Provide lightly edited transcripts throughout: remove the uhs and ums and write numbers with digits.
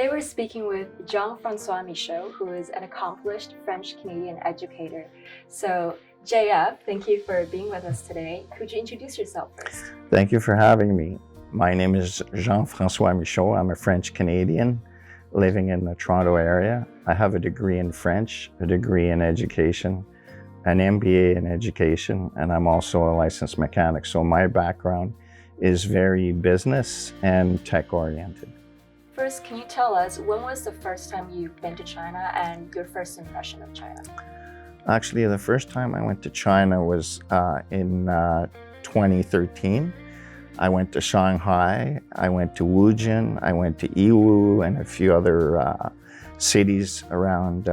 Today we're speaking with Jean-Francois Michaud, who is an accomplished French-Canadian educator. So, JF, thank you for being with us today. Could you introduce yourself first? Thank you for having me. My name is Jean-Francois Michaud. I'm a French-Canadian living in the Toronto area. I have a degree in French, a degree in education, an MBA in education, and I'm also a licensed mechanic. So my background is very business and tech-oriented. First, can you tell us, when was the first time you've been to China and your first impression of China? Actually, the first time I went to China was in 2013. I went to Shanghai, I went to Wuzhen, I went to Yiwu and a few other cities around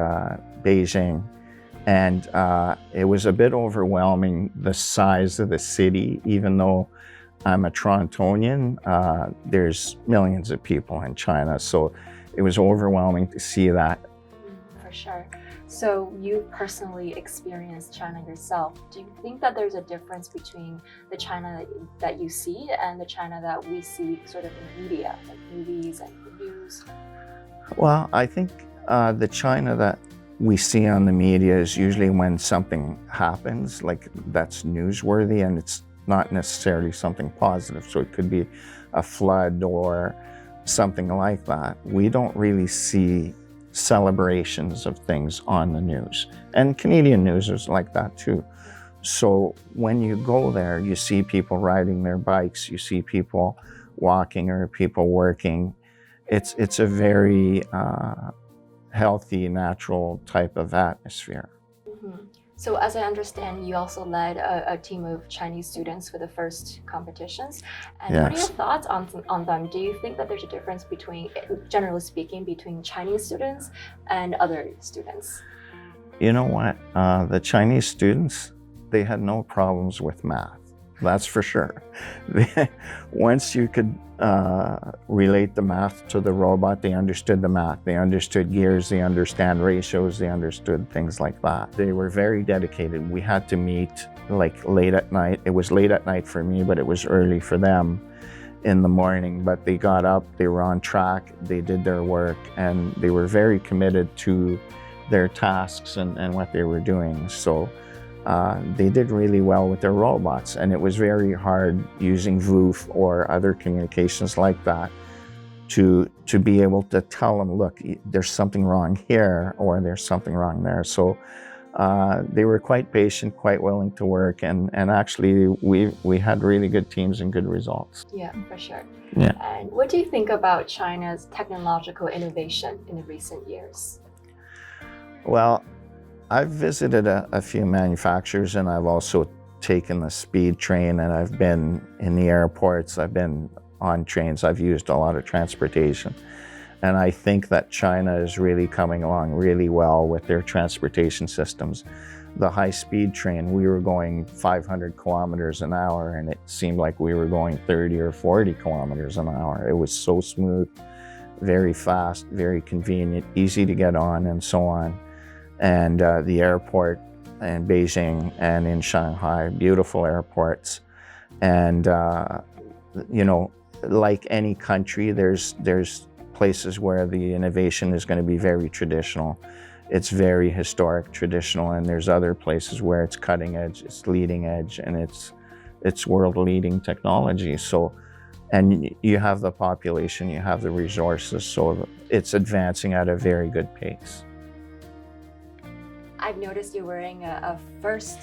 Beijing. And it was a bit overwhelming, the size of the city. Even though I'm a Torontonian, there's millions of people in China. So it was overwhelming to see that. For sure. So you personally experienced China yourself. Do you think that there's a difference between the China that you see and the China that we see sort of in media, like movies and news? Well, I think the China that we see on the media is usually when something happens, like that's newsworthy, and it's not necessarily something positive. So it could be a flood or something like that. We don't really see celebrations of things on the news. And Canadian news is like that too. So when you go there, you see people riding their bikes, you see people walking or people working. It's a very healthy, natural type of atmosphere. Mm-hmm. So as I understand, you also led a team of Chinese students for the first competitions. And Yes. What are your thoughts on them? Do you think that there's a difference between, generally speaking, between Chinese students and other students? You know what? The Chinese students, they had no problems with math. That's for sure. Once you could relate the math to the robot, they understood the math. They understood gears, they understand ratios, they understood things like that. They were very dedicated. We had to meet like late at night. It was late at night for me, but it was early for them in the morning. But they got up, they were on track, they did their work, and they were very committed to their tasks and what they were doing. So they did really well with their robots, and it was very hard using VOOF or other communications like that to be able to tell them, look, there's something wrong here or there's something wrong there. So they were quite patient, quite willing to work, and actually we had really good teams and good results. Yeah, for sure. Yeah. And what do you think about China's technological innovation in the recent years? Well, I've visited a few manufacturers, and I've also taken the speed train, and I've been in the airports, I've been on trains, I've used a lot of transportation. And I think that China is really coming along really well with their transportation systems. The high-speed train, we were going 500 kilometers an hour, and it seemed like we were going 30 or 40 kilometers an hour. It was so smooth, very fast, very convenient, easy to get on, and so on. And the airport in Beijing and in Shanghai, beautiful airports. And, you know, like any country, there's places where the innovation is going to be very traditional. It's very historic, traditional, and there's other places where it's cutting edge, it's leading edge, and it's world-leading technology. So, and you have the population, you have the resources, so it's advancing at a very good pace. I've noticed you're wearing a first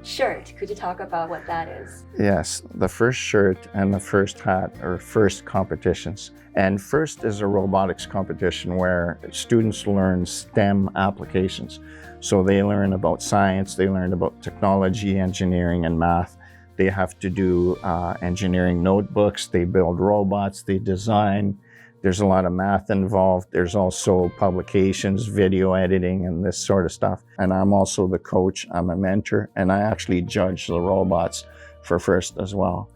shirt. Could you talk about what that is? Yes, the first shirt and the first hat are first competitions. And first is a robotics competition where students learn STEM applications. So they learn about science, they learn about technology, engineering, and math. They have to do engineering notebooks, they build robots, they design. There's a lot of math involved. There's also publications, video editing, and this sort of stuff. And I'm also the coach, I'm a mentor, and I actually judge the robots for first as well.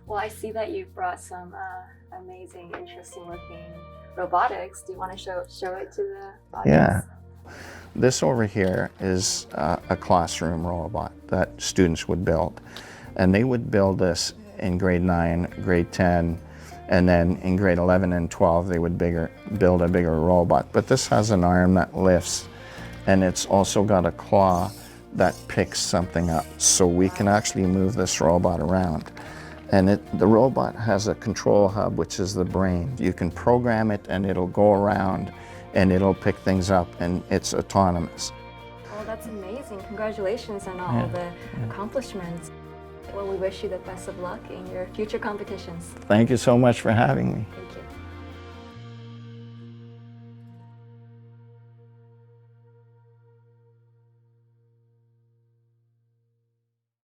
Well, I see that you've brought some amazing, interesting looking robotics. Do you want to show it to the audience? Yeah. This over here is a classroom robot that students would build. And they would build this in grade 9, grade 10, And then in grade 11 and 12, they would build a bigger robot. But this has an arm that lifts, and it's also got a claw that picks something up. So we can actually move this robot around. And the robot has a control hub, which is the brain. You can program it and it'll go around and it'll pick things up, and it's autonomous. Well, that's amazing. Congratulations on all the accomplishments. Well, we wish you the best of luck in your future competitions. Thank you so much for having me. Thank you.